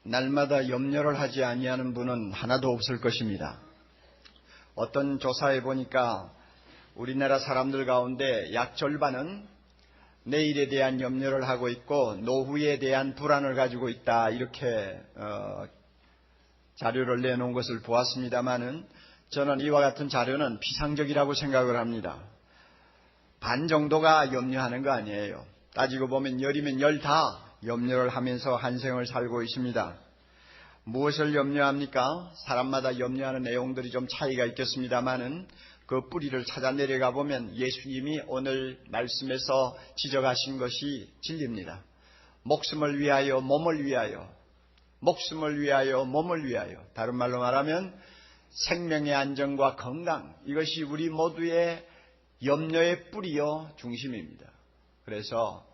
날마다 염려를 하지 아니하는 분은 하나도 없을 것입니다. 어떤 조사에 보니까 우리나라 사람들 가운데 약 절반은 내일에 대한 염려를 하고 있고 노후에 대한 불안을 가지고 있다, 이렇게 자료를 내놓은 것을 보았습니다마는 저는 이와 같은 자료는 피상적이라고 생각을 합니다. 반 정도가 염려하는 거 아니에요. 따지고 보면 열이면 열 다 염려를 하면서 한 생을 살고 있습니다. 무엇을 염려합니까? 사람마다 염려하는 내용들이 좀 차이가 있겠습니다마는 그 뿌리를 찾아 내려가 보면 예수님이 오늘 말씀에서 지적하신 것이 진리입니다. 목숨을 위하여 몸을 위하여, 목숨을 위하여 몸을 위하여, 다른 말로 말하면 생명의 안정과 건강, 이것이 우리 모두의 염려의 뿌리요 중심입니다. 그래서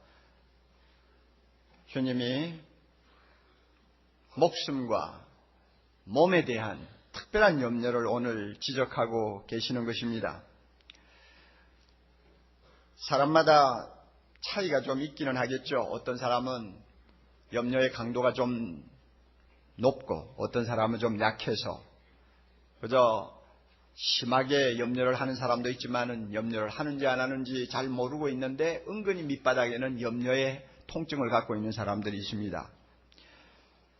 주님이 목숨과 몸에 대한 특별한 염려를 오늘 지적하고 계시는 것입니다. 사람마다 차이가 좀 있기는 하겠죠. 어떤 사람은 염려의 강도가 좀 높고 어떤 사람은 좀 약해서 그저 심하게 염려를 하는 사람도 있지만은 염려를 하는지 안 하는지 잘 모르고 있는데 은근히 밑바닥에는 염려의 통증을 갖고 있는 사람들이 있습니다.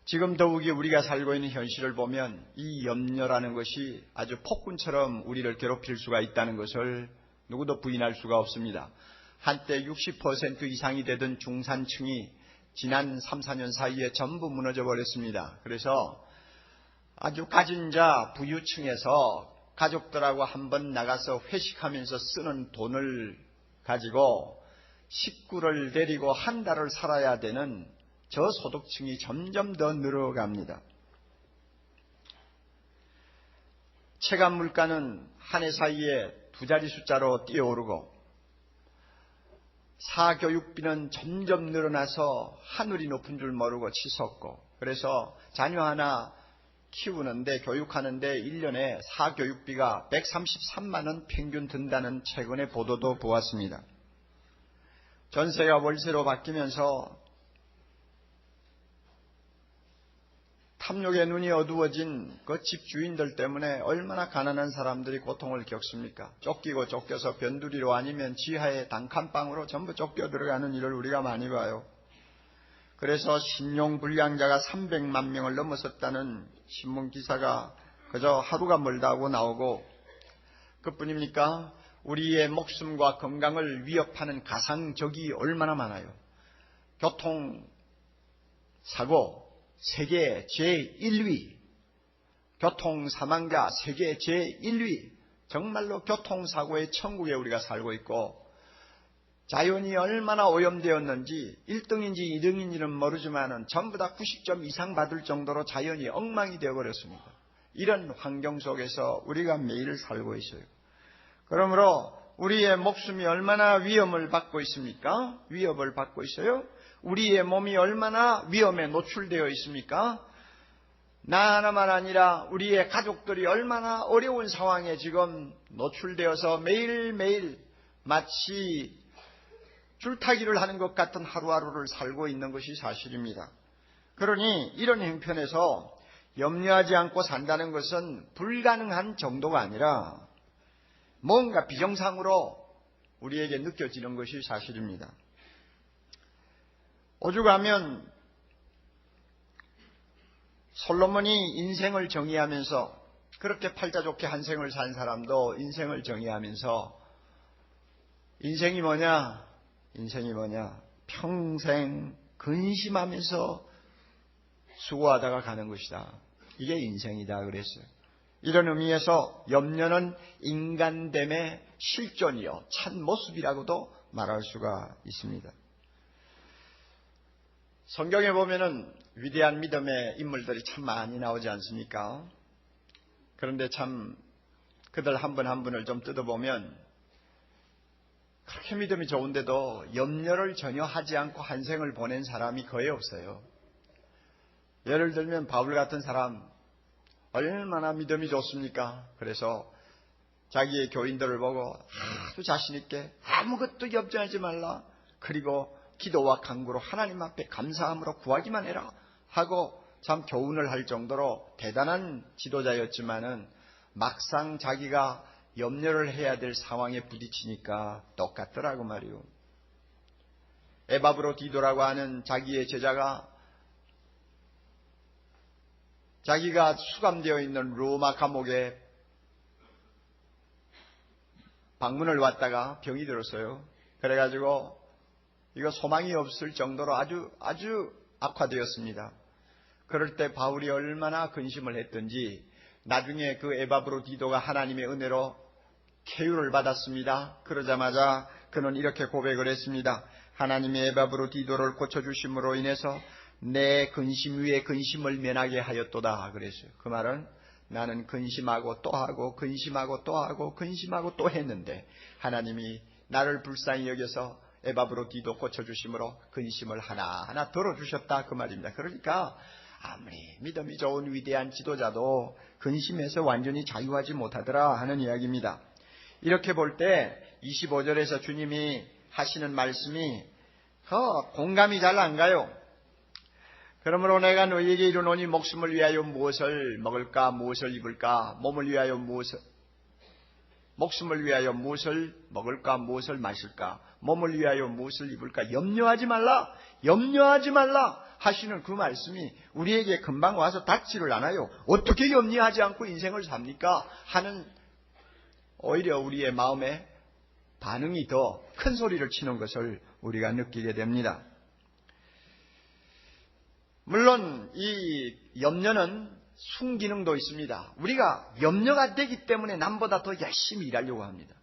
지금 더욱이 우리가 살고 있는 현실을 보면 이 염려라는 것이 아주 폭군처럼 우리를 괴롭힐 수가 있다는 것을 누구도 부인할 수가 없습니다. 한때 60% 이상이 되던 중산층이 지난 3, 4년 사이에 전부 무너져 버렸습니다. 그래서 아주 가진 자 부유층에서 가족들하고 한번 나가서 회식하면서 쓰는 돈을 가지고 식구를 데리고 한 달을 살아야 되는 저소득층이 점점 더 늘어갑니다. 체감 물가는 한 해 사이에 두 자리 숫자로 뛰어오르고 사교육비는 점점 늘어나서 하늘이 높은 줄 모르고 치솟고, 그래서 자녀 하나 키우는데 교육하는데 1년에 사교육비가 133만 원 평균 든다는 최근의 보도도 보았습니다. 전세가 월세로 바뀌면서 탐욕의 눈이 어두워진 그 집주인들 때문에 얼마나 가난한 사람들이 고통을 겪습니까? 쫓기고 쫓겨서 변두리로 아니면 지하의 단칸방으로 전부 쫓겨 들어가는 일을 우리가 많이 봐요. 그래서 신용불량자가 300만 명을 넘어섰다는 신문기사가 그저 하루가 멀다 하고 나오고, 그뿐입니까? 우리의 목숨과 건강을 위협하는 가상적이 얼마나 많아요. 교통사고 세계 제1위, 교통사망자 세계 제1위, 정말로 교통사고의 천국에 우리가 살고 있고, 자연이 얼마나 오염되었는지 1등인지 2등인지는 모르지만 전부 다 90점 이상 받을 정도로 자연이 엉망이 되어버렸습니다. 이런 환경 속에서 우리가 매일 살고 있어요. 그러므로 우리의 목숨이 얼마나 위험을 받고 있습니까? 위협을 받고 있어요. 우리의 몸이 얼마나 위험에 노출되어 있습니까? 나 하나만 아니라 우리의 가족들이 얼마나 어려운 상황에 지금 노출되어서 매일매일 마치 줄타기를 하는 것 같은 하루하루를 살고 있는 것이 사실입니다. 그러니 이런 형편에서 염려하지 않고 산다는 것은 불가능한 정도가 아니라 뭔가 비정상으로 우리에게 느껴지는 것이 사실입니다. 오죽하면 솔로몬이 인생을 정의하면서, 그렇게 팔자 좋게 한 생을 산 사람도 인생을 정의하면서 인생이 뭐냐? 평생 근심하면서 수고하다가 가는 것이다. 이게 인생이다 그랬어요. 이런 의미에서 염려는 인간됨의 실존이요 참 모습이라고도 말할 수가 있습니다. 성경에 보면은 위대한 믿음의 인물들이 참 많이 나오지 않습니까? 그런데 참 그들 한 분 한 분을 좀 뜯어보면 그렇게 믿음이 좋은데도 염려를 전혀 하지 않고 한 생을 보낸 사람이 거의 없어요. 예를 들면 바울 같은 사람 얼마나 믿음이 좋습니까? 그래서 자기의 교인들을 보고 아주 자신 있게 아무것도 염려하지 말라, 그리고 기도와 간구로 하나님 앞에 감사함으로 구하기만 해라 하고 참 교훈을 할 정도로 대단한 지도자였지만은 막상 자기가 염려를 해야 될 상황에 부딪히니까 똑같더라고 말이요. 에바브로디도라고 하는 자기의 제자가 자기가 수감되어 있는 로마 감옥에 방문을 왔다가 병이 들었어요. 그래가지고 이거 소망이 없을 정도로 아주 악화되었습니다. 그럴 때 바울이 얼마나 근심을 했던지 나중에 그 에바브로디도가 하나님의 은혜로 쾌유를 받았습니다. 그러자마자 그는 이렇게 고백을 했습니다. 하나님이 에바브로디도를 고쳐주심으로 인해서 내 근심 위에 근심을 면하게 하였도다 그랬어요. 그 말은 나는 근심하고 또 하고 근심하고 또 하고 근심하고 또 했는데 하나님이 나를 불쌍히 여겨서 에바브로디도 고쳐주심으로 근심을 하나하나 덜어주셨다 그 말입니다. 그러니까 아무리 믿음이 좋은 위대한 지도자도 근심에서 완전히 자유하지 못하더라 하는 이야기입니다. 이렇게 볼 때 25절에서 주님이 하시는 말씀이 공감이 잘 안 가요. 그러므로 내가 너희에게 이르노니 목숨을 위하여 무엇을 먹을까 무엇을 입을까 목숨을 위하여 무엇을 먹을까 무엇을 마실까 몸을 위하여 무엇을 입을까 염려하지 말라 하시는 그 말씀이 우리에게 금방 와서 닿지를 않아요. 어떻게 염려하지 않고 인생을 삽니까? 하는 오히려 우리의 마음에 반응이 더 큰 소리를 치는 것을 우리가 느끼게 됩니다. 물론 이 염려는 순기능도 있습니다. 우리가 염려가 되기 때문에 남보다 더 열심히 일하려고 합니다.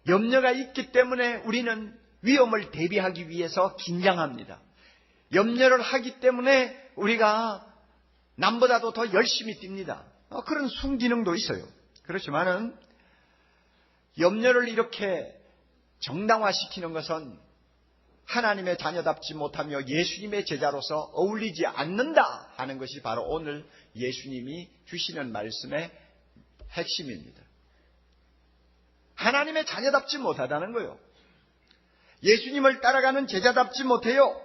염려가 있기 때문에 우리는 위험을 대비하기 위해서 긴장합니다. 염려를 하기 때문에 우리가 남보다도 더 열심히 뜁니다. 그런 순기능도 있어요. 그렇지만은 염려를 이렇게 정당화시키는 것은 하나님의 자녀답지 못하며 예수님의 제자로서 어울리지 않는다 하는 것이 바로 오늘 예수님이 주시는 말씀의 핵심입니다. 하나님의 자녀답지 못하다는 거예요. 예수님을 따라가는 제자답지 못해요.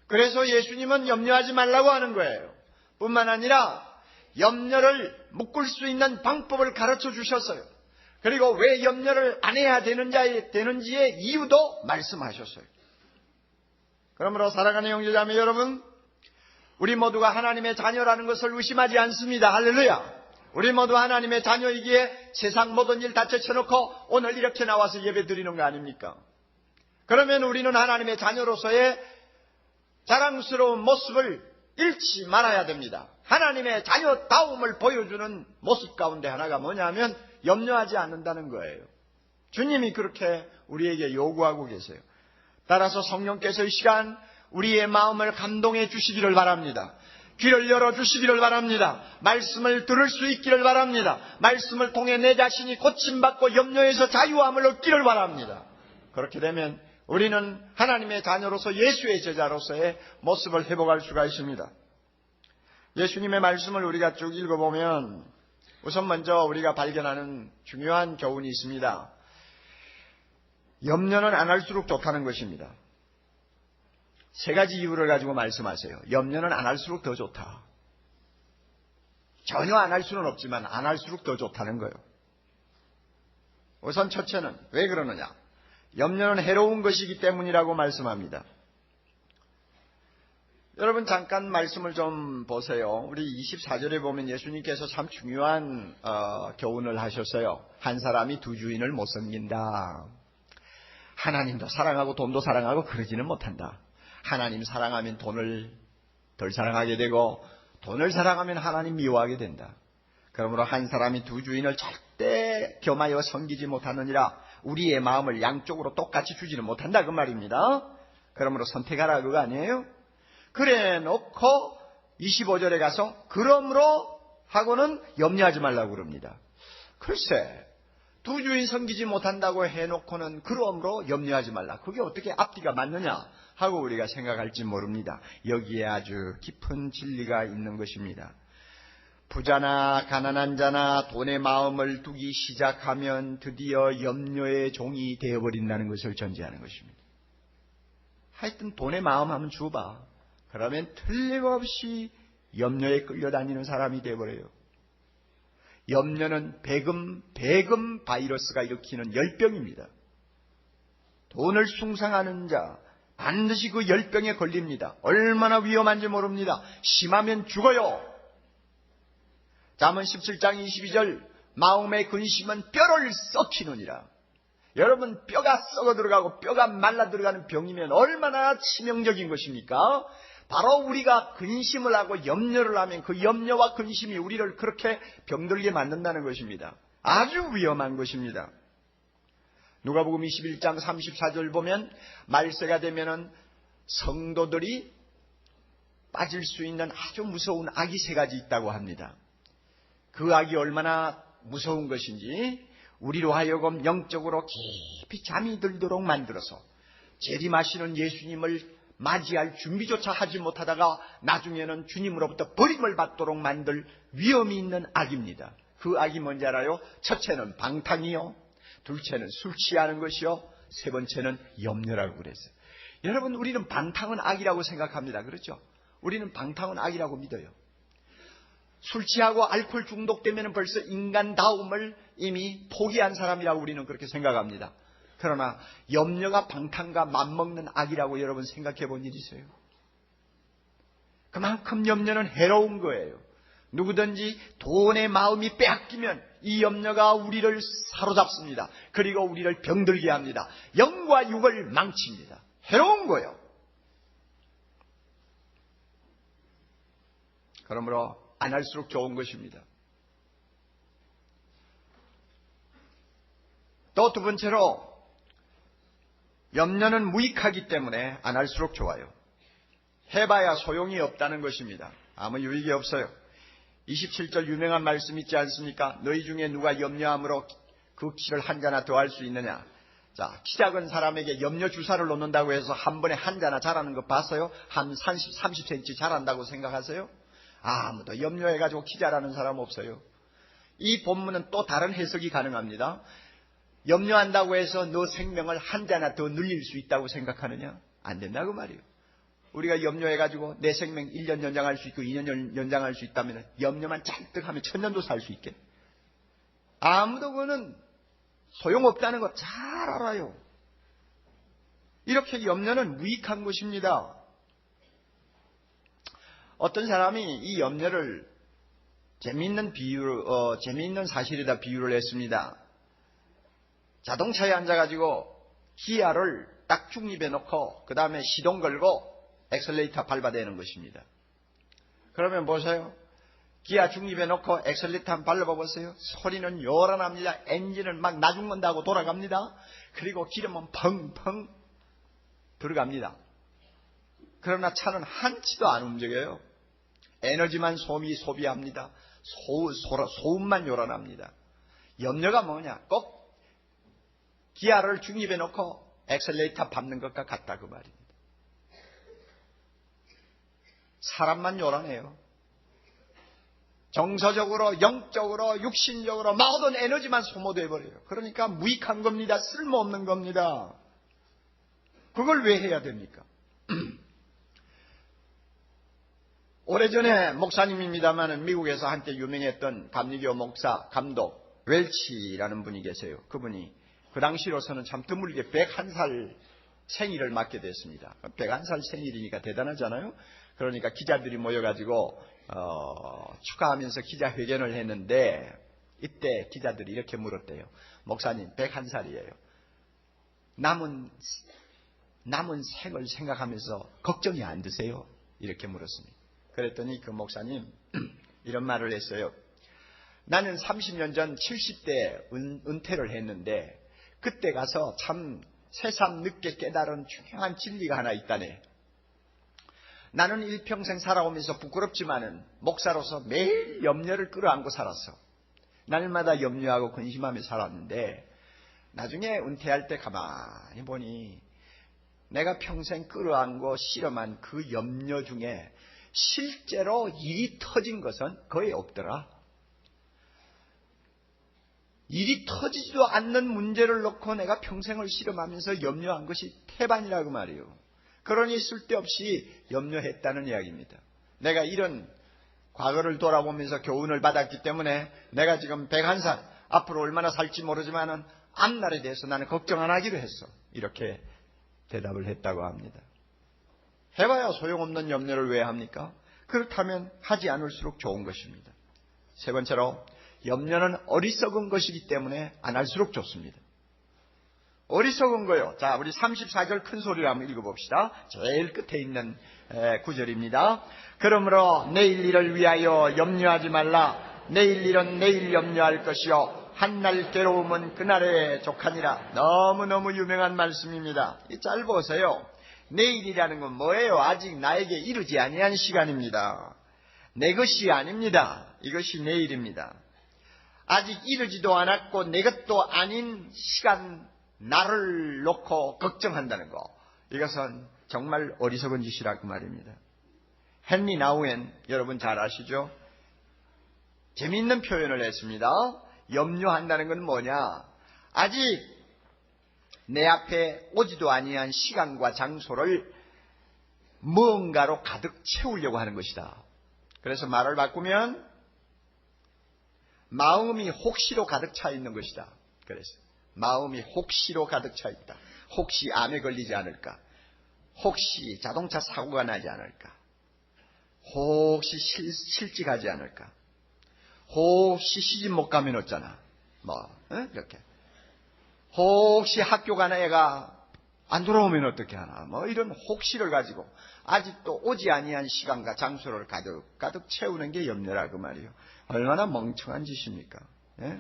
그래서 예수님은 염려하지 말라고 하는 거예요. 뿐만 아니라 염려를 묶을 수 있는 방법을 가르쳐 주셨어요. 그리고 왜 염려를 안 해야 되는지의 이유도 말씀하셨어요. 그러므로 사랑하는 형제자매 여러분, 우리 모두가 하나님의 자녀라는 것을 의심하지 않습니다. 할렐루야. 우리 모두 하나님의 자녀이기에 세상 모든 일 다 제쳐놓고 오늘 이렇게 나와서 예배 드리는 거 아닙니까? 그러면 우리는 하나님의 자녀로서의 자랑스러운 모습을 잃지 말아야 됩니다. 하나님의 자녀다움을 보여주는 모습 가운데 하나가 뭐냐면 염려하지 않는다는 거예요. 주님이 그렇게 우리에게 요구하고 계세요. 따라서 성령께서 이 시간 우리의 마음을 감동해 주시기를 바랍니다. 귀를 열어주시기를 바랍니다. 말씀을 들을 수 있기를 바랍니다. 말씀을 통해 내 자신이 고침받고 염려에서 자유함을 얻기를 바랍니다. 그렇게 되면 우리는 하나님의 자녀로서 예수의 제자로서의 모습을 회복할 수가 있습니다. 예수님의 말씀을 우리가 쭉 읽어보면 우선 먼저 우리가 발견하는 중요한 교훈이 있습니다. 염려는 안 할수록 좋다는 것입니다. 세 가지 이유를 가지고 말씀하세요. 염려는 안 할수록 더 좋다. 전혀 안 할 수는 없지만 안 할수록 더 좋다는 거예요. 우선 첫째는 왜 그러느냐? 염려는 해로운 것이기 때문이라고 말씀합니다. 여러분 잠깐 말씀을 좀 보세요. 우리 24절에 보면 예수님께서 참 중요한 교훈을 하셨어요. 한 사람이 두 주인을 못 섬긴다. 하나님도 사랑하고 돈도 사랑하고 그러지는 못한다. 하나님 사랑하면 돈을 덜 사랑하게 되고 돈을 사랑하면 하나님 미워하게 된다. 그러므로 한 사람이 두 주인을 절대 겸하여 섬기지 못하느니라. 우리의 마음을 양쪽으로 똑같이 주지는 못한다 그 말입니다. 그러므로 선택하라 그거 아니에요? 그래 놓고 25절에 가서 그러므로 하고는 염려하지 말라고 그럽니다. 글쎄 두 주인 섬기지 못한다고 해놓고는 그러므로 염려하지 말라. 그게 어떻게 앞뒤가 맞느냐 하고 우리가 생각할지 모릅니다. 여기에 아주 깊은 진리가 있는 것입니다. 부자나 가난한 자나 돈에 마음을 두기 시작하면 드디어 염려의 종이 되어버린다는 것을 전제하는 것입니다. 하여튼 돈의 마음 한번 줘봐. 그러면 틀림없이 염려에 끌려다니는 사람이 되어버려요. 염려는 배금 바이러스가 일으키는 열병입니다. 돈을 숭상하는 자 반드시 그 열병에 걸립니다. 얼마나 위험한지 모릅니다. 심하면 죽어요. 잠언 17장 22절 마음의 근심은 뼈를 썩히느니라. 여러분, 뼈가 썩어 들어가고 뼈가 말라 들어가는 병이면 얼마나 치명적인 것입니까? 바로 우리가 근심을 하고 염려를 하면 그 염려와 근심이 우리를 그렇게 병들게 만든다는 것입니다. 아주 위험한 것입니다. 누가복음 21장 34절 보면 말세가 되면은 성도들이 빠질 수 있는 아주 무서운 악이 세 가지 있다고 합니다. 그 악이 얼마나 무서운 것인지 우리로 하여금 영적으로 깊이 잠이 들도록 만들어서 재림하시는 예수님을 맞이할 준비조차 하지 못하다가 나중에는 주님으로부터 버림을 받도록 만들 위험이 있는 악입니다. 그 악이 뭔지 알아요? 첫째는 방탕이요, 둘째는 술 취하는 것이요, 세 번째는 염려라고 그랬어요. 여러분, 우리는 방탕은 악이라고 생각합니다. 그렇죠? 우리는 방탕은 악이라고 믿어요. 술 취하고 알코올 중독되면 벌써 인간다움을 이미 포기한 사람이라고 우리는 그렇게 생각합니다. 그러나 염려가 방탕과 맞먹는 악이라고 여러분 생각해 본 일 있어요? 그만큼 염려는 해로운 거예요. 누구든지 돈의 마음이 빼앗기면 이 염려가 우리를 사로잡습니다. 그리고 우리를 병들게 합니다. 영과 육을 망칩니다. 해로운 거예요. 그러므로 안 할수록 좋은 것입니다. 또 두 번째로 염려는 무익하기 때문에 안 할수록 좋아요. 해봐야 소용이 없다는 것입니다. 아무 유익이 없어요. 27절 유명한 말씀 있지 않습니까? 너희 중에 누가 염려함으로 그 키를 한 자나 더 할 수 있느냐? 자, 키 작은 사람에게 염려 주사를 놓는다고 해서 한 번에 한 자나 자라는 거 봤어요? 한 30cm 자란다고 생각하세요? 아무도 염려해가지고 키 자라는 사람 없어요. 이 본문은 또 다른 해석이 가능합니다. 염려한다고 해서 너 생명을 한 자나 더 늘릴 수 있다고 생각하느냐? 안 된다고 말이에요. 우리가 염려해가지고 내 생명 1년 연장할 수 있고 2년 연장할 수 있다면 염려만 잔뜩 하면 1000년도 살 수 있게. 아무도 그거는 소용없다는 거 잘 알아요. 이렇게 염려는 무익한 것입니다. 어떤 사람이 이 염려를 재미있는 사실에다 비유를 했습니다. 자동차에 앉아가지고 기아를 딱 중립에 놓고 그 다음에 시동 걸고 엑셀레이터 밟아대는 것입니다. 그러면 보세요. 기아 중립에 놓고 엑셀레이터 한번 밟아보세요. 소리는 요란합니다. 엔진은 막 나중건다고 돌아갑니다. 그리고 기름은 펑펑 들어갑니다. 그러나 차는 한치도 안 움직여요. 에너지만 소비합니다. 소음만 요란합니다. 염려가 뭐냐? 꼭 기아를 중립에 놓고 엑셀레이터 밟는 것과 같다 그 말입니다. 사람만 요란해요. 정서적으로, 영적으로, 육신적으로 모든 에너지만 소모돼 버려요. 그러니까 무익한 겁니다. 쓸모없는 겁니다. 그걸 왜 해야 됩니까? 오래전에 목사님입니다만 미국에서 한때 유명했던 감리교 목사, 감독 웰치라는 분이 계세요. 그분이 그 당시로서는 참 드물게 101살 생일을 맞게 됐습니다. 101살 생일이니까 대단하잖아요. 그러니까 기자들이 모여가지고 축하하면서 기자회견을 했는데 이때 기자들이 이렇게 물었대요. 목사님 101살이에요. 남은 생을 생각하면서 걱정이 안 드세요? 이렇게 물었습니다. 그랬더니 그 목사님 이런 말을 했어요. 나는 30년 전 70대 은퇴를 했는데 그때 가서 참 새삼 늦게 깨달은 중요한 진리가 하나 있다네. 나는 일평생 살아오면서 부끄럽지만은 목사로서 매일 염려를 끌어안고 살았어. 날마다 염려하고 근심하며 살았는데 나중에 은퇴할 때 가만히 보니 내가 평생 끌어안고 실험한 그 염려 중에 실제로 일이 터진 것은 거의 없더라. 일이 터지지도 않는 문제를 놓고 내가 평생을 실험하면서 염려한 것이 태반이라고 말이에요. 그러니 쓸데없이 염려했다는 이야기입니다. 내가 이런 과거를 돌아보면서 교훈을 받았기 때문에 내가 지금 101살, 앞으로 얼마나 살지 모르지만은 앞날에 대해서 나는 걱정 안 하기로 했어. 이렇게 대답을 했다고 합니다. 해봐야 소용없는 염려를 왜 합니까? 그렇다면 하지 않을수록 좋은 것입니다. 세 번째로, 염려는 어리석은 것이기 때문에 안 할수록 좋습니다. 어리석은 거요. 자, 우리 34절 큰 소리로 한번 읽어봅시다. 제일 끝에 있는 구절입니다. 그러므로 내일 일을 위하여 염려하지 말라. 내일 일은 내일 염려할 것이요 한날 괴로움은 그날에 족하니라. 너무너무 유명한 말씀입니다. 잘 보세요. 내일이라는 건 뭐예요? 아직 나에게 이르지 아니한 시간입니다. 내 것이 아닙니다. 이것이 내일입니다. 아직 이르지도 않았고 내 것도 아닌 시간, 나를 놓고 걱정한다는 거, 이것은 정말 어리석은 짓이라고 말입니다. 헨리 나우엔, 여러분 잘 아시죠? 재미있는 표현을 했습니다. 염려한다는 건 뭐냐? 아직 내 앞에 오지도 아니한 시간과 장소를 무언가로 가득 채우려고 하는 것이다. 그래서 말을 바꾸면 마음이 혹시로 가득 차 있는 것이다. 그래서 마음이 혹시로 가득 차 있다. 혹시 암에 걸리지 않을까? 혹시 자동차 사고가 나지 않을까? 혹시 실직하지 않을까? 혹시 시집 못 가면 어쩌나? 이렇게. 혹시 학교 가는 애가 안 돌아오면 어떻게 하나? 이런 혹시를 가지고 아직도 오지 아니한 시간과 장소를 가득 채우는 게 염려라고 말이에요. 얼마나 멍청한 짓입니까? 예?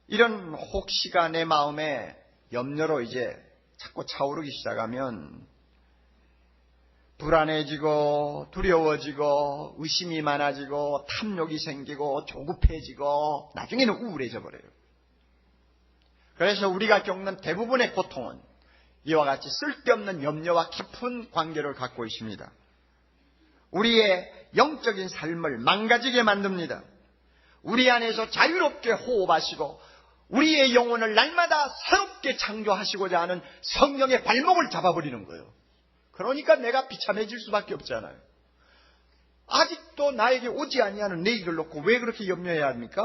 이런 혹시가 내 마음에 염려로 이제 자꾸 차오르기 시작하면 불안해지고 두려워지고 의심이 많아지고 탐욕이 생기고 조급해지고 나중에는 우울해져 버려요. 그래서 우리가 겪는 대부분의 고통은 이와 같이 쓸데없는 염려와 깊은 관계를 갖고 있습니다. 우리의 영적인 삶을 망가지게 만듭니다. 우리 안에서 자유롭게 호흡하시고 우리의 영혼을 날마다 새롭게 창조하시고자 하는 성령의 발목을 잡아버리는 거예요. 그러니까 내가 비참해질 수밖에 없잖아요. 아직도 나에게 오지 아니하는 내일을 놓고 왜 그렇게 염려해야 합니까?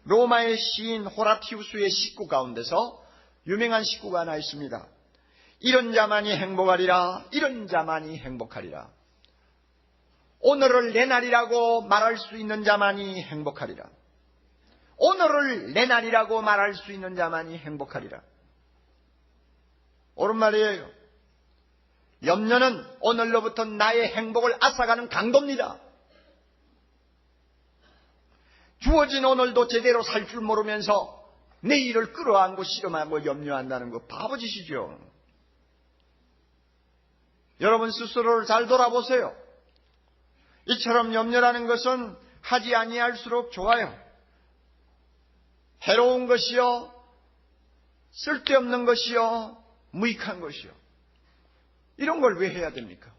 로마의 시인 호라티우스의 시구 가운데서 유명한 시구가 하나 있습니다. 이런 자만이 행복하리라. 이런 자만이 행복하리라. 오늘을 내 날이라고 말할 수 있는 자만이 행복하리라. 오늘을 내 날이라고 말할 수 있는 자만이 행복하리라. 옳은 말이에요. 염려는 오늘로부터 나의 행복을 앗아가는 강도입니다. 주어진 오늘도 제대로 살 줄 모르면서 내일을 끌어안고 실험하고 염려한다는 거 바보짓이죠. 여러분 스스로를 잘 돌아보세요. 이처럼 염려라는 것은 하지 아니할수록 좋아요. 해로운 것이요, 쓸데없는 것이요, 무익한 것이요. 이런 걸 왜 해야 됩니까?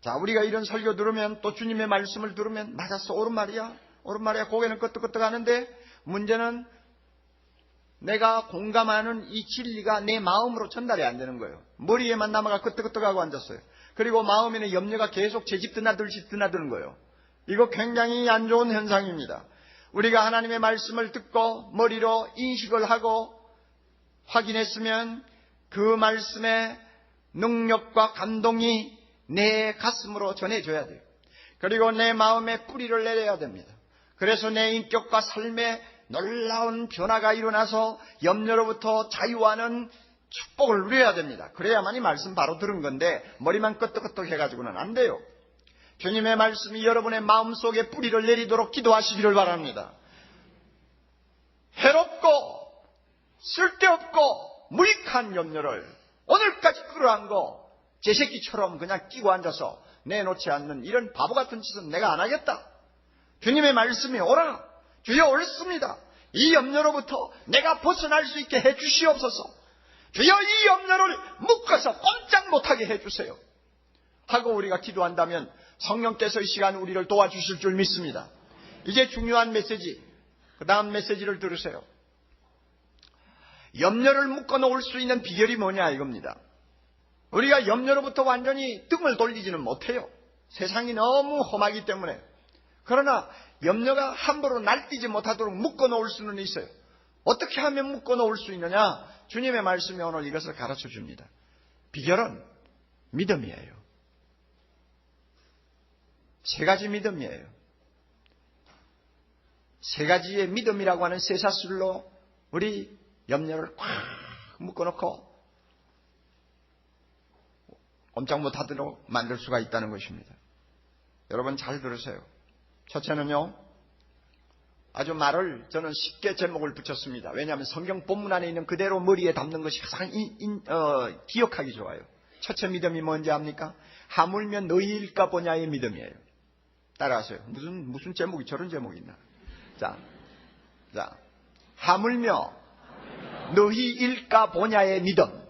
자, 우리가 이런 설교 들으면 또 주님의 말씀을 들으면 맞았어, 옳은 말이야, 옳은 말이야, 고개는 끄덕끄덕 하는데 문제는 내가 공감하는 이 진리가 내 마음으로 전달이 안 되는 거예요. 머리에만 남아가 끄덕끄덕하고 앉았어요. 그리고 마음에는 염려가 계속 제집 드나들듯이 드나드는 거예요. 이거 굉장히 안 좋은 현상입니다. 우리가 하나님의 말씀을 듣고 머리로 인식을 하고 확인했으면 그 말씀의 능력과 감동이 내 가슴으로 전해져야 돼요. 그리고 내 마음에 뿌리를 내려야 됩니다. 그래서 내 인격과 삶에 놀라운 변화가 일어나서 염려로부터 자유하는 축복을 누려야 됩니다. 그래야만이 말씀 바로 들은 건데 머리만 끄떡끄떡 해가지고는 안 돼요. 주님의 말씀이 여러분의 마음속에 뿌리를 내리도록 기도하시기를 바랍니다. 해롭고 쓸데없고 무익한 염려를 오늘까지 끌어안고 제 새끼처럼 그냥 끼고 앉아서 내놓지 않는 이런 바보 같은 짓은 내가 안 하겠다. 주님의 말씀이 오라. 주여 옳습니다. 이 염려로부터 내가 벗어날 수 있게 해 주시옵소서. 주여 이 염려를 묶어서 꼼짝 못하게 해 주세요. 하고 우리가 기도한다면 성령께서 이 시간 우리를 도와주실 줄 믿습니다. 이제 중요한 메시지, 그 다음 메시지를 들으세요. 염려를 묶어놓을 수 있는 비결이 뭐냐 이겁니다. 우리가 염려로부터 완전히 등을 돌리지는 못해요. 세상이 너무 험하기 때문에. 그러나 염려가 함부로 날뛰지 못하도록 묶어놓을 수는 있어요. 어떻게 하면 묶어놓을 수 있느냐? 주님의 말씀이 오늘 이것을 가르쳐 줍니다. 비결은 믿음이에요. 세 가지 믿음이에요. 세 가지의 믿음이라고 하는 쇠사슬로 우리 염려를 꽉 묶어놓고 꼼짝 못하도록 만들 수가 있다는 것입니다. 여러분 잘 들으세요. 첫째는요, 아주 말을 저는 쉽게 제목을 붙였습니다. 왜냐하면 성경 본문 안에 있는 그대로 머리에 담는 것이 가장 기억하기 좋아요. 첫째 믿음이 뭔지 압니까? 하물며 너희일까 보냐의 믿음이에요. 따라하세요. 무슨 제목이 저런 제목이 있나? 자, 하물며 너희일까 보냐의 믿음.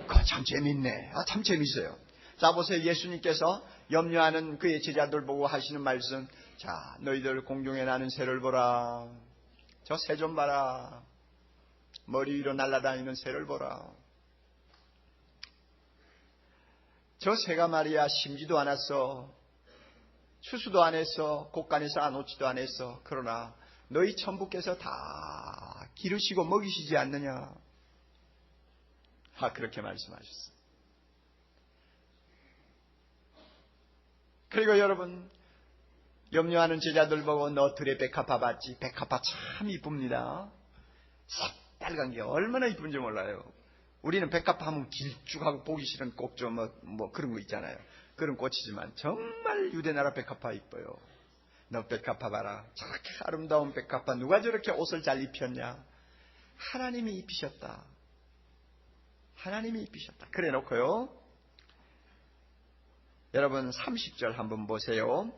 그거 참 재밌네. 참 재밌어요. 자, 보세요. 예수님께서 염려하는 그의 제자들 보고 하시는 말씀. 자, 너희들 공중에 나는 새를 보라. 저 새 좀 봐라. 머리 위로 날아다니는 새를 보라. 저 새가 말이야 심지도 않았어. 추수도 안 했어. 곳간에서 안 오지도 않았어. 그러나 너희 천부께서 다 기르시고 먹이시지 않느냐. 그렇게 말씀하셨어. 그리고 여러분, 염려하는 제자들 보고 너 들의 백합화 봤지? 백합화 참 이쁩니다. 새빨간 게 얼마나 이쁜지 몰라요. 우리는 백합화 하면 길쭉하고 보기 싫은 꼭좀 뭐 그런 거 있잖아요. 그런 꽃이지만 정말 유대나라 백합화 이뻐요. 너 백합화 봐라. 저렇게 아름다운 백합화 누가 저렇게 옷을 잘 입혔냐? 하나님이 입히셨다. 하나님이 입히셨다. 그래 놓고요. 여러분 30절 한번 보세요.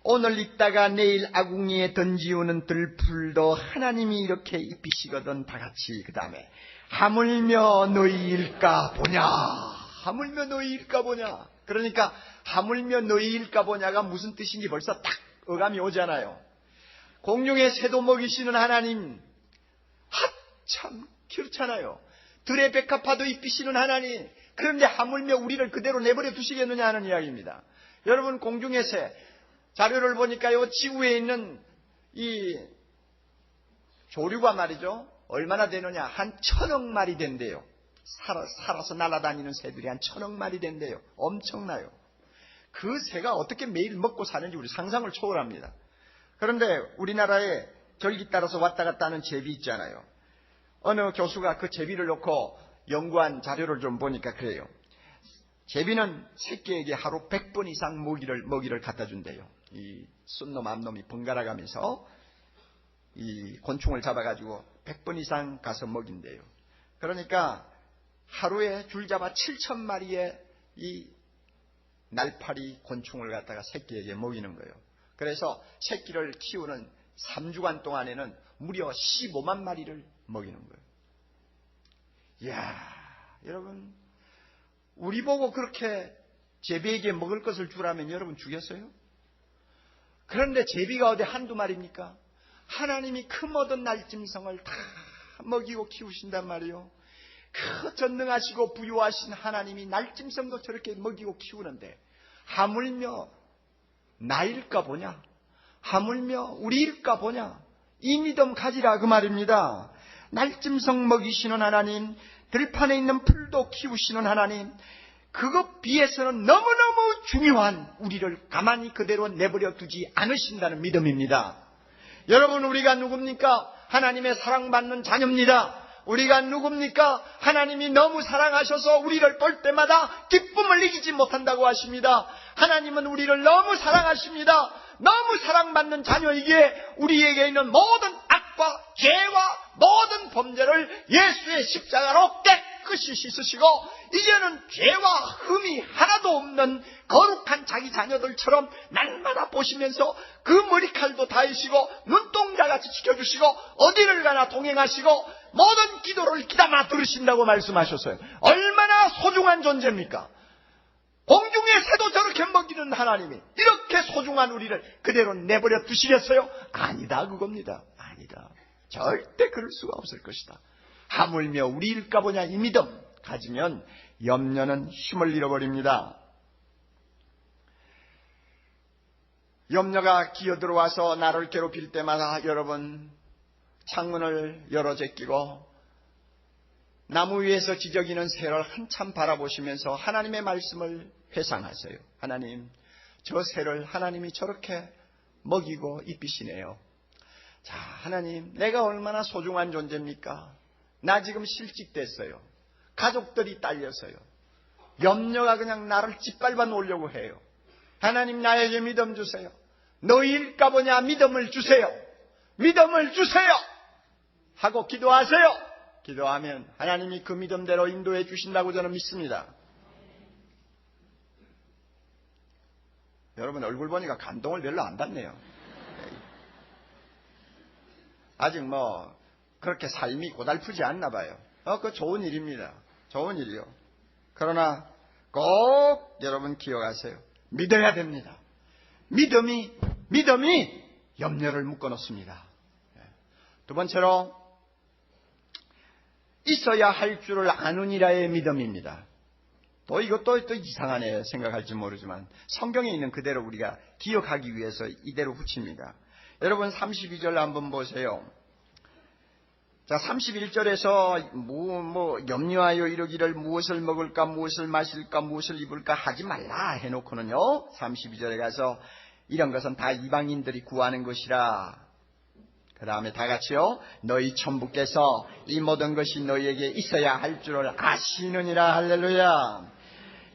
오늘 입다가 내일 아궁이에 던지우는 들풀도 하나님이 이렇게 입히시거든. 다같이 그 다음에 하물며 너희일까 보냐. 하물며 너희일까 보냐. 그러니까 하물며 너희일까 보냐가 무슨 뜻인지 벌써 딱 어감이 오잖아요. 공중의 새도 먹이시는 하나님. 참 그렇잖아요. 들의 백합화도 입히시는 하나님. 그런데 하물며 우리를 그대로 내버려 두시겠느냐 하는 이야기입니다. 여러분 공중의 새 자료를 보니까요. 지구에 있는 이 조류가 말이죠. 얼마나 되느냐. 한 1000억 마리 된대요. 살아서 날아다니는 새들이 한 1000억 마리 된대요. 엄청나요. 그 새가 어떻게 매일 먹고 사는지 우리 상상을 초월합니다. 그런데 우리나라에 절기 따라서 왔다 갔다 하는 제비 있잖아요. 어느 교수가 그 제비를 놓고 연구한 자료를 좀 보니까 그래요. 제비는 새끼에게 하루 100번 이상 먹이를 갖다 준대요. 이 순놈 암놈이 번갈아 가면서 이 곤충을 잡아가지고 100번 이상 가서 먹인대요. 그러니까 하루에 줄잡아 7000마리의 이 날파리 곤충을 갖다가 새끼에게 먹이는 거예요. 그래서 새끼를 키우는 3주간 동안에는 무려 15만 마리를 먹이는 거예요. 이야, 여러분, 우리 보고 그렇게 제비에게 먹을 것을 주라면 여러분 주겠어요? 그런데 제비가 어디 한두 마리입니까? 하나님이 그 모든 날짐승을 다 먹이고 키우신단 말이에요. 그 전능하시고 부유하신 하나님이 날짐승도 저렇게 먹이고 키우는데 하물며 나일까 보냐? 하물며 우리일까 보냐? 이 믿음 가지라 그 말입니다. 날짐승 먹이시는 하나님, 들판에 있는 풀도 키우시는 하나님, 그것 비해서는 너무너무 중요한 우리를 가만히 그대로 내버려 두지 않으신다는 믿음입니다. 여러분, 우리가 누굽니까? 하나님의 사랑받는 자녀입니다. 우리가 누굽니까? 하나님이 너무 사랑하셔서 우리를 볼 때마다 기쁨을 이기지 못한다고 하십니다. 하나님은 우리를 너무 사랑하십니다. 너무 사랑받는 자녀이기에 우리에게 있는 모든 악과 죄와 모든 범죄를 예수의 십자가로 깨끗이 씻으시고 이제는 죄와 흠이 하나도 없는 거룩한 자기 자녀들처럼 날마다 보시면서 그 머리칼도 다이시고 눈동자같이 지켜주시고 어디를 가나 동행하시고 모든 기도를 귀담아 들으신다고 말씀하셨어요. 얼마나 소중한 존재입니까? 공중의 새도 저렇게 먹이는 하나님이 이렇게 소중한 우리를 그대로 내버려 두시겠어요? 아니다 그겁니다. 아니다. 절대 그럴 수가 없을 것이다. 하물며 우리일까 보냐 이 믿음 가지면 염려는 힘을 잃어버립니다. 염려가 기어들어와서 나를 괴롭힐 때마다 여러분 창문을 열어 제끼고 나무 위에서 지저귀는 새를 한참 바라보시면서 하나님의 말씀을 회상하세요. 하나님, 저 새를 하나님이 저렇게 먹이고 입히시네요. 자, 하나님, 내가 얼마나 소중한 존재입니까? 나 지금 실직됐어요. 가족들이 딸려서요. 염려가 그냥 나를 짓밟아 놓으려고 해요. 하나님, 나에게 믿음 주세요. 너희일까 보냐 믿음을 주세요. 믿음을 주세요. 하고 기도하세요. 기도하면 하나님이 그 믿음대로 인도해 주신다고 저는 믿습니다. 여러분 얼굴 보니까 감동을 별로 안 받네요. 아직 그렇게 삶이 고달프지 않나 봐요. 그거 좋은 일입니다. 좋은 일이요. 그러나 꼭 여러분 기억하세요. 믿어야 됩니다. 믿음이 염려를 묶어놓습니다. 두 번째로 있어야 할 줄을 아느니라의 믿음입니다. 또 이것도 이상하네 생각할지 모르지만 성경에 있는 그대로 우리가 기억하기 위해서 이대로 붙입니다. 여러분 32절 한번 보세요. 자, 31절에서 염려하여 이르기를 무엇을 먹을까 무엇을 마실까 무엇을 입을까 하지 말라 해놓고는요 32절에 가서 이런 것은 다 이방인들이 구하는 것이라. 그 다음에 다 같이요. 너희 천부께서 이 모든 것이 너희에게 있어야 할 줄을 아시느니라. 할렐루야.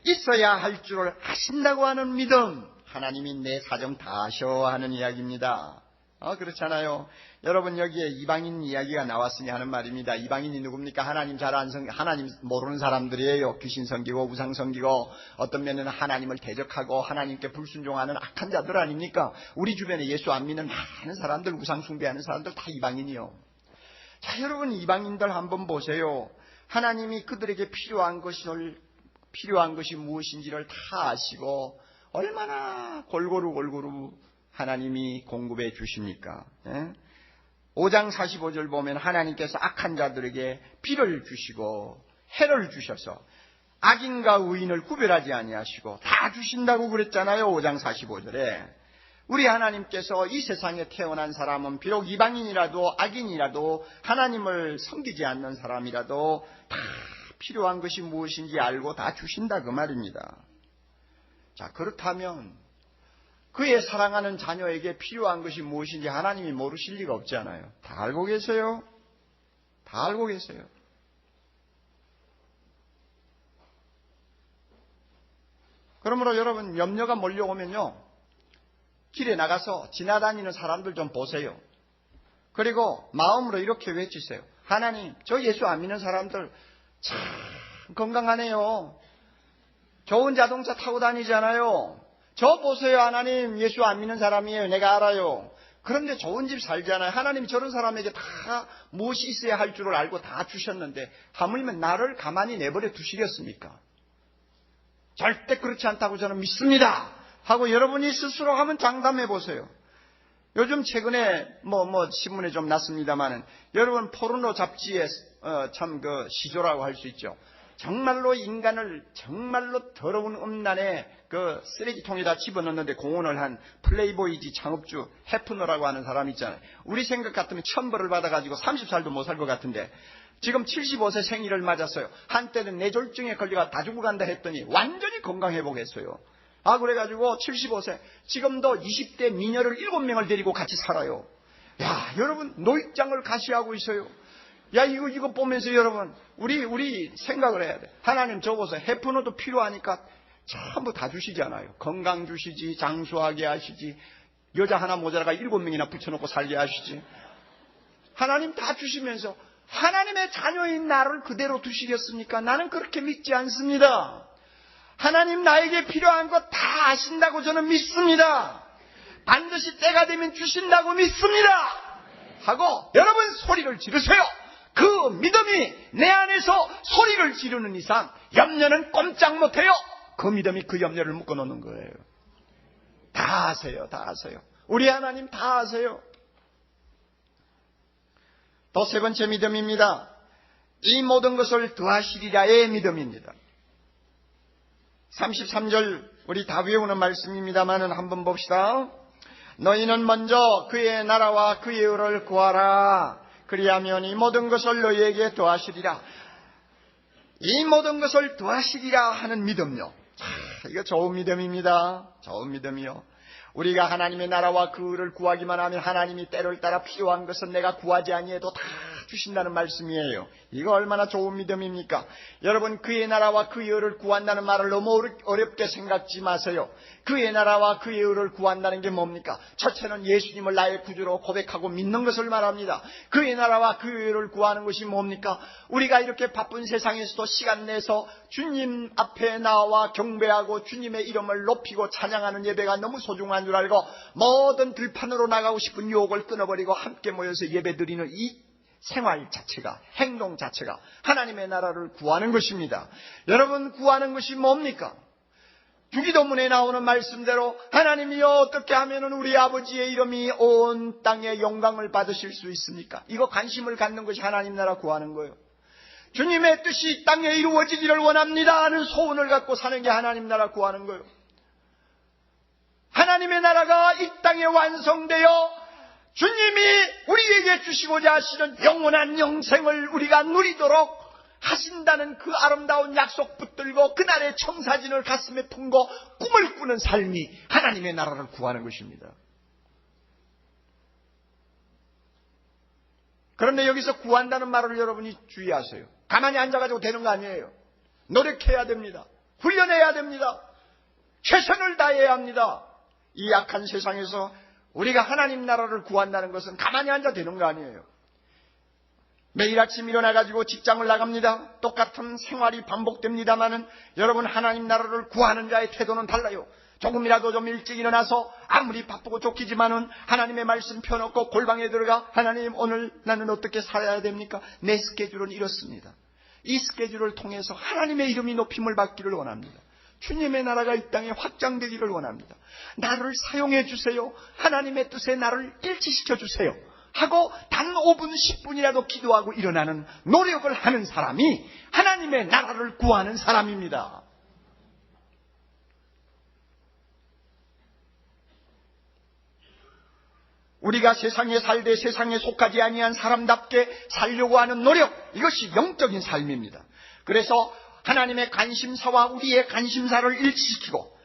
있어야 할 줄을 아신다고 하는 믿음. 하나님이 내 사정 다 아셔 하는 이야기입니다. 그렇잖아요. 여러분 여기에 이방인 이야기가 나왔으니 하는 말입니다. 이방인이 누굽니까? 하나님 하나님 모르는 사람들이에요. 귀신 섬기고 우상 섬기고 어떤 면에는 하나님을 대적하고 하나님께 불순종하는 악한 자들 아닙니까? 우리 주변에 예수 안 믿는 많은 사람들, 우상 숭배하는 사람들 다 이방인이요. 자, 여러분 이방인들 한번 보세요. 하나님이 그들에게 필요한 것이 무엇인지를 다 아시고 얼마나 골고루 하나님이 공급해 주십니까? 5장 45절 보면 하나님께서 악한 자들에게 비를 주시고 해를 주셔서 악인과 의인을 구별하지 아니하시고 다 주신다고 그랬잖아요. 5장 45절에. 우리 하나님께서 이 세상에 태어난 사람은 비록 이방인이라도 악인이라도 하나님을 섬기지 않는 사람이라도 다 필요한 것이 무엇인지 알고 다 주신다 그 말입니다. 자, 그렇다면 그의 사랑하는 자녀에게 필요한 것이 무엇인지 하나님이 모르실 리가 없잖아요. 다 알고 계세요. 다 알고 계세요. 그러므로 여러분 염려가 몰려오면요. 길에 나가서 지나다니는 사람들 좀 보세요. 그리고 마음으로 이렇게 외치세요. 하나님, 저 예수 안 믿는 사람들 참 건강하네요. 좋은 자동차 타고 다니잖아요. 저 보세요. 하나님 예수 안 믿는 사람이에요. 내가 알아요. 그런데 좋은 집 살잖아요. 하나님이 저런 사람에게 다 무엇이 있어야 할 줄을 알고 다 주셨는데 하물며 나를 가만히 내버려 두시겠습니까? 절대 그렇지 않다고 저는 믿습니다. 하고 여러분이 스스로 한번 장담해 보세요. 요즘 최근에 신문에 좀 났습니다만은 여러분 포르노 잡지에 참 그 시조라고 할 수 있죠. 정말로 인간을 정말로 더러운 음란의 그 쓰레기통에다 집어넣는데 공헌을 한 플레이보이지 창업주 해프너라고 하는 사람 있잖아요. 우리 생각 같으면 천벌을 받아가지고 30살도 못 살 것 같은데 지금 75세 생일을 맞았어요. 한때는 뇌졸중에 걸려가 다 죽어간다 했더니 완전히 건강회복했어요. 그래가지고 75세 지금도 20대 미녀를 7명을 데리고 같이 살아요. 야, 여러분 노익장을 가시하고 있어요. 야, 이거 보면서 여러분 우리 생각을 해야 돼. 하나님 저 보세요. 해프너도 필요하니까 전부 다 주시잖아요. 건강 주시지, 장수하게 하시지, 여자 하나 모자라가 7명이나 붙여놓고 살게 하시지. 하나님 다 주시면서 하나님의 자녀인 나를 그대로 두시겠습니까? 나는 그렇게 믿지 않습니다. 하나님 나에게 필요한 것 다 아신다고 저는 믿습니다. 반드시 때가 되면 주신다고 믿습니다. 하고 여러분 소리를 지르세요. 그 믿음이 내 안에서 소리를 지르는 이상 염려는 꼼짝 못해요. 그 믿음이 그 염려를 묶어놓는 거예요. 다 아세요. 다 아세요. 우리 하나님 다 아세요. 또 세 번째 믿음입니다. 이 모든 것을 더하시리라의 믿음입니다. 33절 우리 다 외우는 말씀입니다만은 한번 봅시다. 너희는 먼저 그의 나라와 그의 의를 구하라. 그리하면 이 모든 것을 너희에게 더하시리라. 이 모든 것을 더하시리라 하는 믿음요. 이거 좋은 믿음입니다. 좋은 믿음이요. 우리가 하나님의 나라와 그 의를 구하기만 하면 하나님이 때를 따라 필요한 것은 내가 구하지 아니해도 다 주신다는 말씀이에요. 이거 얼마나 좋은 믿음입니까? 여러분, 그의 나라와 그의 의를 구한다는 말을 너무 어렵게 생각지 마세요. 그의 나라와 그의 의를 구한다는 게 뭡니까? 첫째는 예수님을 나의 구주로 고백하고 믿는 것을 말합니다. 그의 나라와 그의 의를 구하는 것이 뭡니까? 우리가 이렇게 바쁜 세상에서도 시간 내서 주님 앞에 나와 경배하고 주님의 이름을 높이고 찬양하는 예배가 너무 소중한 줄 알고 모든 들판으로 나가고 싶은 유혹을 끊어버리고 함께 모여서 예배드리는 이 생활 자체가, 행동 자체가 하나님의 나라를 구하는 것입니다. 여러분, 구하는 것이 뭡니까? 주기도문에 나오는 말씀대로 하나님이여 어떻게 하면 우리 아버지의 이름이 온 땅에 영광을 받으실 수 있습니까? 이거 관심을 갖는 것이 하나님 나라 구하는 거예요. 주님의 뜻이 땅에 이루어지기를 원합니다 하는 소원을 갖고 사는 게 하나님 나라 구하는 거예요. 하나님의 나라가 이 땅에 완성되어 주님이 우리에게 주시고자 하시는 영원한 영생을 우리가 누리도록 하신다는 그 아름다운 약속 붙들고 그날의 청사진을 가슴에 품고 꿈을 꾸는 삶이 하나님의 나라를 구하는 것입니다. 그런데 여기서 구한다는 말을 여러분이 주의하세요. 가만히 앉아가지고 되는 거 아니에요. 노력해야 됩니다. 훈련해야 됩니다. 최선을 다해야 합니다. 이 약한 세상에서 우리가 하나님 나라를 구한다는 것은 가만히 앉아 되는 거 아니에요. 매일 아침 일어나가지고 직장을 나갑니다. 똑같은 생활이 반복됩니다마는 여러분, 하나님 나라를 구하는 자의 태도는 달라요. 조금이라도 좀 일찍 일어나서 아무리 바쁘고 쫓기지만은 하나님의 말씀 펴놓고 골방에 들어가 하나님, 오늘 나는 어떻게 살아야 됩니까? 내 스케줄은 이렇습니다. 이 스케줄을 통해서 하나님의 이름이 높임을 받기를 원합니다. 주님의 나라가 이 땅에 확장되기를 원합니다. 나를 사용해 주세요. 하나님의 뜻에 나를 일치시켜 주세요 하고 단 5분 10분이라도 기도하고 일어나는 노력을 하는 사람이 하나님의 나라를 구하는 사람입니다. 우리가 세상에 살되 세상에 속하지 아니한 사람답게 살려고 하는 노력, 이것이 영적인 삶입니다. 그래서 하나님의 관심사와 우리의 관심사를 일치시키고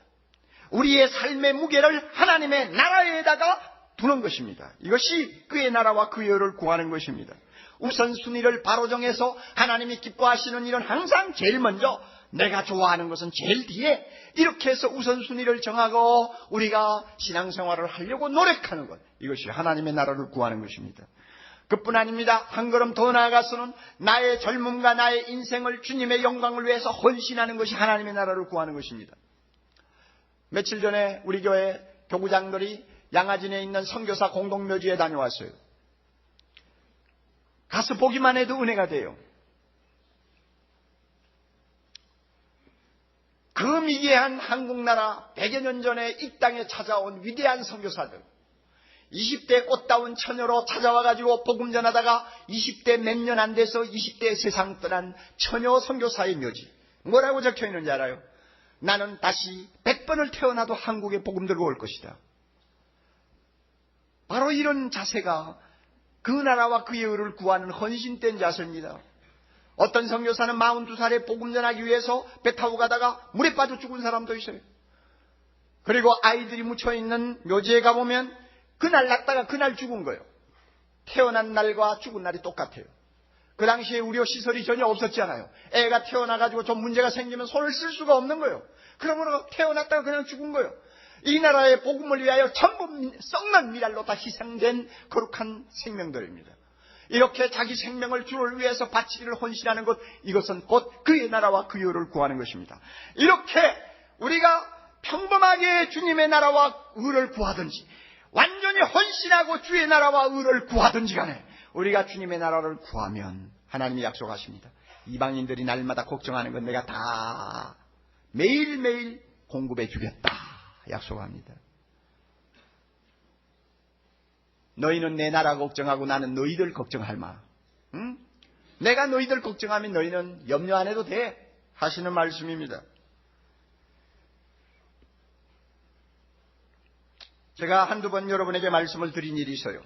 우리의 삶의 무게를 하나님의 나라에다가 두는 것입니다. 이것이 그의 나라와 그의 의를 구하는 것입니다. 우선순위를 바로 정해서 하나님이 기뻐하시는 일은 항상 제일 먼저, 내가 좋아하는 것은 제일 뒤에, 이렇게 해서 우선순위를 정하고 우리가 신앙생활을 하려고 노력하는 것, 이것이 하나님의 나라를 구하는 것입니다. 그뿐 아닙니다. 한 걸음 더 나아가서는 나의 젊음과 나의 인생을 주님의 영광을 위해서 헌신하는 것이 하나님의 나라를 구하는 것입니다. 며칠 전에 우리 교회 교구장들이 양화진에 있는 선교사 공동묘지에 다녀왔어요. 가서 보기만 해도 은혜가 돼요. 그 미개한 한국나라 100여 년 전에 이 땅에 찾아온 위대한 선교사들, 20대 꽃다운 처녀로 찾아와가지고 복음 전하다가 20대 몇 년 안 돼서 20대 세상 떠난 처녀 선교사의 묘지. 뭐라고 적혀 있는지 알아요? 나는 다시 100번을 태어나도 한국에 복음 들고 올 것이다. 바로 이런 자세가 그 나라와 그의 의를 구하는 헌신된 자세입니다. 어떤 선교사는 42살에 복음 전하기 위해서 배 타고 가다가 물에 빠져 죽은 사람도 있어요. 그리고 아이들이 묻혀있는 묘지에 가보면 그날 났다가 그날 죽은 거예요. 태어난 날과 죽은 날이 똑같아요. 그 당시에 의료시설이 전혀 없었잖아요. 애가 태어나가지고 좀 문제가 생기면 손을 쓸 수가 없는 거예요. 그러므로 태어났다가 그냥 죽은 거예요. 이 나라의 복음을 위하여 전부 썩는 미랄로 다 희생된 거룩한 생명들입니다. 이렇게 자기 생명을 주를 위해서 바치기를 헌신하는 것, 이것은 곧 그의 나라와 그의 의를 구하는 것입니다. 이렇게 우리가 평범하게 주님의 나라와 의를 구하든지 완전히 헌신하고 주의 나라와 의를 구하든지 간에 우리가 주님의 나라를 구하면 하나님이 약속하십니다. 이방인들이 날마다 걱정하는 건 내가 다 매일매일 공급해 주겠다 약속합니다. 너희는 내 나라 걱정하고 나는 너희들 걱정할 마. 응? 내가 너희들 걱정하면 너희는 염려 안 해도 돼 하시는 말씀입니다. 제가 한두 번 여러분에게 말씀을 드린 일이 있어요.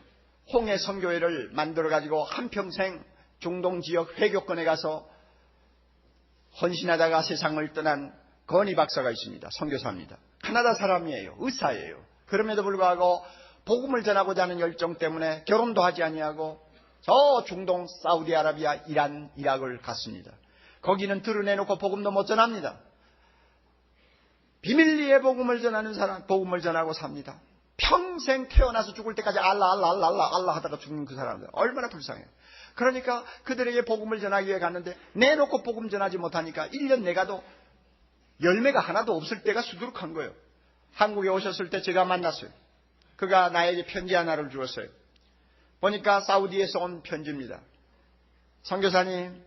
홍해 선교회를 만들어가지고 한평생 중동 지역 회교권에 가서 헌신하다가 세상을 떠난 건희 박사가 있습니다. 선교사입니다. 카나다 사람이에요. 의사예요. 그럼에도 불구하고 복음을 전하고자 하는 열정 때문에 결혼도 하지 아니하고 저 중동 사우디아라비아, 이란, 이락을 갔습니다. 거기는 드러내놓고 복음도 못 전합니다. 비밀리에 복음을 전하는 사람, 복음을 전하고 삽니다. 평생 태어나서 죽을 때까지 알라 하다가 죽는 그 사람들 얼마나 불쌍해요. 그러니까 그들에게 복음을 전하기 위해 갔는데 내놓고 복음 전하지 못하니까 1년 내가도 열매가 하나도 없을 때가 수두룩한 거예요. 한국에 오셨을 때 제가 만났어요. 그가 나에게 편지 하나를 주었어요. 보니까 사우디에서 온 편지입니다. 선교사님,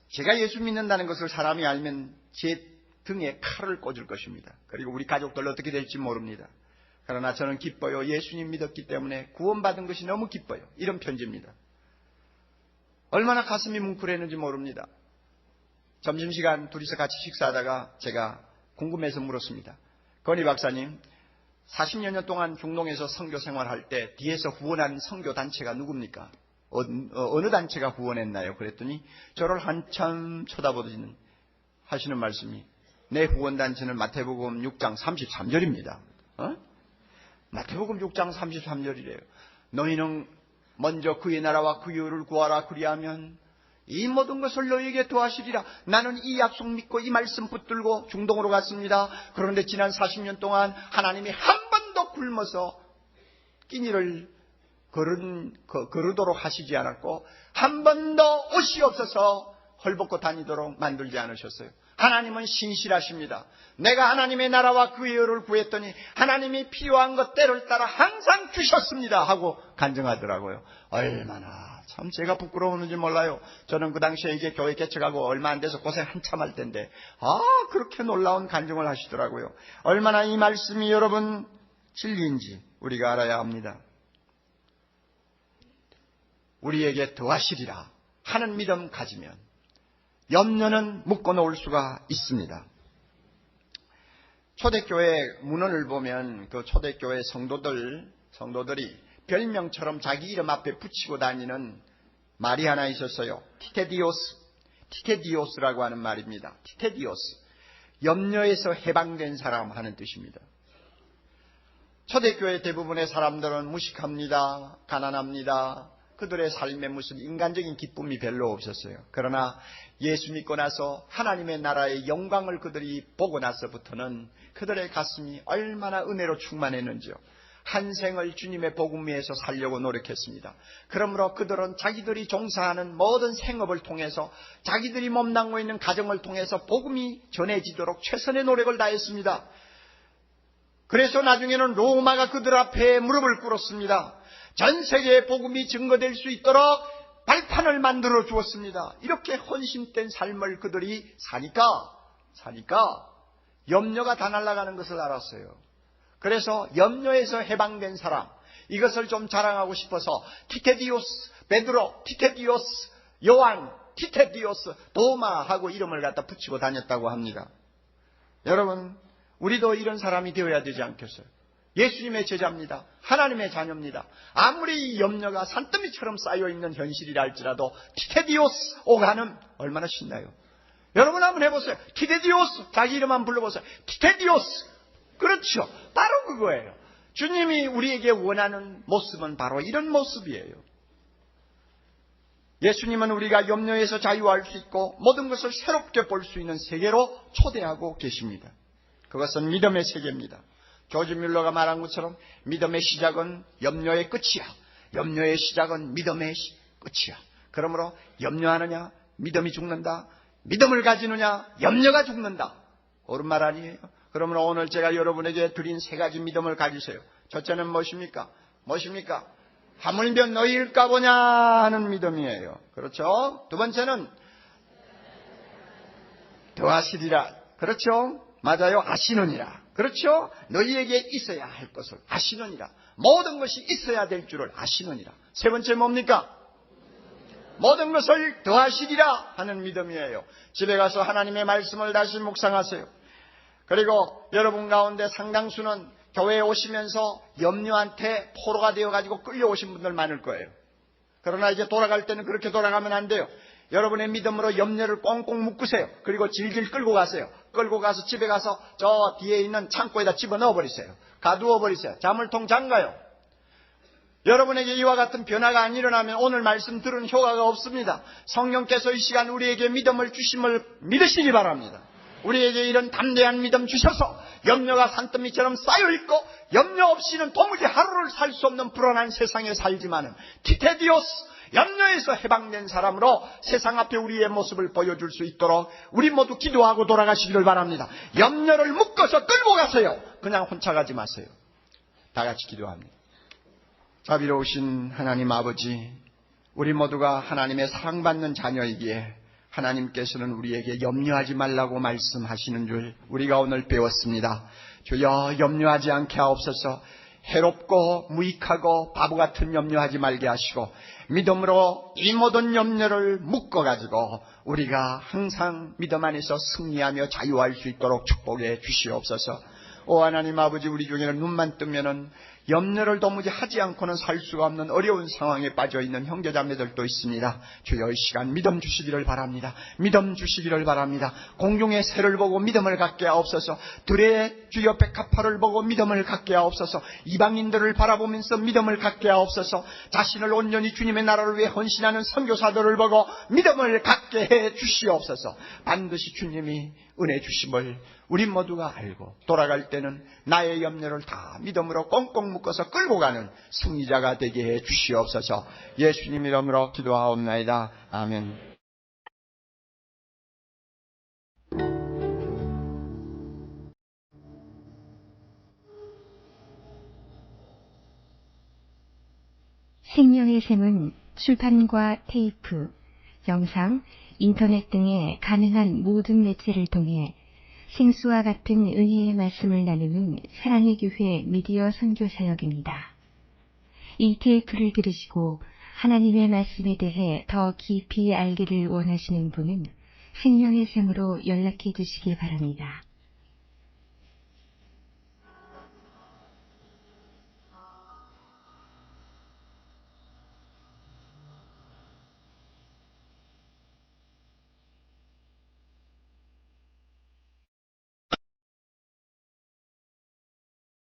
제가 예수 믿는다는 것을 사람이 알면 제 등에 칼을 꽂을 것입니다. 그리고 우리 가족들 어떻게 될지 모릅니다. 그러나 저는 기뻐요. 예수님 믿었기 때문에 구원받은 것이 너무 기뻐요. 이런 편지입니다. 얼마나 가슴이 뭉클했는지 모릅니다. 점심시간 둘이서 같이 식사하다가 제가 궁금해서 물었습니다. 건희 박사님, 40여 년 동안 중동에서 선교 생활할 때 뒤에서 후원한 선교 단체가 누굽니까? 어느 단체가 후원했나요? 그랬더니 저를 한참 쳐다보시는 하시는 말씀이 내 후원단체는 마태복음 6장 33절입니다. 마태복음 6장 33절이래요. 너희는 먼저 그의 나라와 그 의를 구하라. 그리하면 이 모든 것을 너희에게 도하시리라. 나는 이 약속 믿고 이 말씀 붙들고 중동으로 갔습니다. 그런데 지난 40년 동안 하나님이 한 번도 굶어서 끼니를 거르도록 하시지 않았고 한 번도 옷이 없어서 헐벗고 다니도록 만들지 않으셨어요. 하나님은 신실하십니다. 내가 하나님의 나라와 그의 의를 구했더니 하나님이 필요한 것 때를 따라 항상 주셨습니다 하고 간증하더라고요. 얼마나 참 제가 부끄러웠는지 몰라요. 저는 그 당시에 이제 교회 개척하고 얼마 안 돼서 고생 한참 할 텐데 그렇게 놀라운 간증을 하시더라고요. 얼마나 이 말씀이 여러분 진리인지 우리가 알아야 합니다. 우리에게 더하시리라 하는 믿음 가지면 염려는 묶어놓을 수가 있습니다. 초대교회 문헌을 보면 그 초대교회 성도들이 별명처럼 자기 이름 앞에 붙이고 다니는 말이 하나 있었어요. 티테디오스라고 하는 말입니다. 티테디오스, 염려에서 해방된 사람 하는 뜻입니다. 초대교회 대부분의 사람들은 무식합니다. 가난합니다. 그들의 삶에 무슨 인간적인 기쁨이 별로 없었어요. 그러나 예수 믿고 나서 하나님의 나라의 영광을 그들이 보고 나서부터는 그들의 가슴이 얼마나 은혜로 충만했는지요. 한 생을 주님의 복음 위에서 살려고 노력했습니다. 그러므로 그들은 자기들이 종사하는 모든 생업을 통해서 자기들이 몸담고 있는 가정을 통해서 복음이 전해지도록 최선의 노력을 다했습니다. 그래서 나중에는 로마가 그들 앞에 무릎을 꿇었습니다. 전 세계에 복음이 증거될 수 있도록 발판을 만들어 주었습니다. 이렇게 헌신된 삶을 그들이 사니까 염려가 다 날아가는 것을 알았어요. 그래서 염려에서 해방된 사람, 이것을 좀 자랑하고 싶어서 티테디오스, 베드로, 티테디오스, 요한, 티테디오스, 도마 하고 이름을 갖다 붙이고 다녔다고 합니다. 여러분, 우리도 이런 사람이 되어야 되지 않겠어요? 예수님의 제자입니다. 하나님의 자녀입니다. 아무리 이 염려가 산더미처럼 쌓여있는 현실이라 할지라도 티테디오스 오가는 얼마나 신나요? 여러분 한번 해보세요. 티테디오스, 자기 이름 한번 불러보세요. 티테디오스. 그렇죠. 바로 그거예요. 주님이 우리에게 원하는 모습은 바로 이런 모습이에요. 예수님은 우리가 염려에서 자유할 수 있고 모든 것을 새롭게 볼 수 있는 세계로 초대하고 계십니다. 그것은 믿음의 세계입니다. 조지 뮬러가 말한 것처럼 믿음의 시작은 염려의 끝이야. 염려의 시작은 믿음의 끝이야. 그러므로 염려하느냐? 믿음이 죽는다. 믿음을 가지느냐? 염려가 죽는다. 옳은 말 아니에요? 그러므로 오늘 제가 여러분에게 드린 세 가지 믿음을 가지세요. 첫째는 무엇입니까? 하물며 너희일까 보냐 하는 믿음이에요. 그렇죠? 두 번째는 더하시리라. 그렇죠? 맞아요. 아시느니라. 그렇죠? 너희에게 있어야 할 것을 아시느니라. 모든 것이 있어야 될 줄을 아시느니라. 세 번째 뭡니까? 모든 것을 더하시리라 하는 믿음이에요. 집에 가서 하나님의 말씀을 다시 묵상하세요. 그리고 여러분 가운데 상당수는 교회에 오시면서 염려한테 포로가 되어가지고 끌려오신 분들 많을 거예요. 그러나 이제 돌아갈 때는 그렇게 돌아가면 안 돼요. 여러분의 믿음으로 염려를 꽁꽁 묶으세요. 그리고 질질 끌고 가세요. 끌고 가서 집에 가서 저 뒤에 있는 창고에다 집어넣어 버리세요. 가두어 버리세요. 자물통 잠가요. 여러분에게 이와 같은 변화가 안 일어나면 오늘 말씀 들은 효과가 없습니다. 성령께서 이 시간 우리에게 믿음을 주심을 믿으시기 바랍니다. 우리에게 이런 담대한 믿음 주셔서 염려가 산더미처럼 쌓여있고 염려 없이는 도무지 하루를 살 수 없는 불안한 세상에 살지만은 티테디오스 염려에서 해방된 사람으로 세상 앞에 우리의 모습을 보여줄 수 있도록 우리 모두 기도하고 돌아가시기를 바랍니다. 염려를 묶어서 끌고 가세요. 그냥 혼자 가지 마세요. 다 같이 기도합니다. 자비로우신 하나님 아버지, 우리 모두가 하나님의 사랑받는 자녀이기에 하나님께서는 우리에게 염려하지 말라고 말씀하시는 줄 우리가 오늘 배웠습니다. 주여 염려하지 않게 하옵소서. 해롭고 무익하고 바보 같은 염려하지 말게 하시고 믿음으로 이 모든 염려를 묶어가지고 우리가 항상 믿음 안에서 승리하며 자유할 수 있도록 축복해 주시옵소서. 오 하나님 아버지, 우리 중에는 눈만 뜨면은 염려를 도무지 하지 않고는 살 수가 없는 어려운 상황에 빠져있는 형제자매들도 있습니다. 주여 이 시간 믿음 주시기를 바랍니다. 믿음 주시기를 바랍니다. 공중의 새를 보고 믿음을 갖게 하옵소서. 들의 주여 백합화를 보고 믿음을 갖게 하옵소서. 이방인들을 바라보면서 믿음을 갖게 하옵소서. 자신을 온전히 주님의 나라를 위해 헌신하는 선교사들을 보고 믿음을 갖게 해 주시옵소서. 반드시 주님이 은혜 주심을 우리 모두가 알고 돌아갈 때는 나의 염려를 다 믿음으로 꽁꽁 묶어서 끌고 가는 승리자가 되게 해 주시옵소서. 예수님 이름으로 기도하옵나이다. 아멘. 생명의 샘은 출판과 테이프, 영상, 인터넷 등의 가능한 모든 매체를 통해 생수와 같은 은혜의 말씀을 나누는 사랑의 교회 미디어 선교 사역입니다. 이 테이프를 들으시고 하나님의 말씀에 대해 더 깊이 알기를 원하시는 분은 생명의 샘으로 연락해 주시기 바랍니다.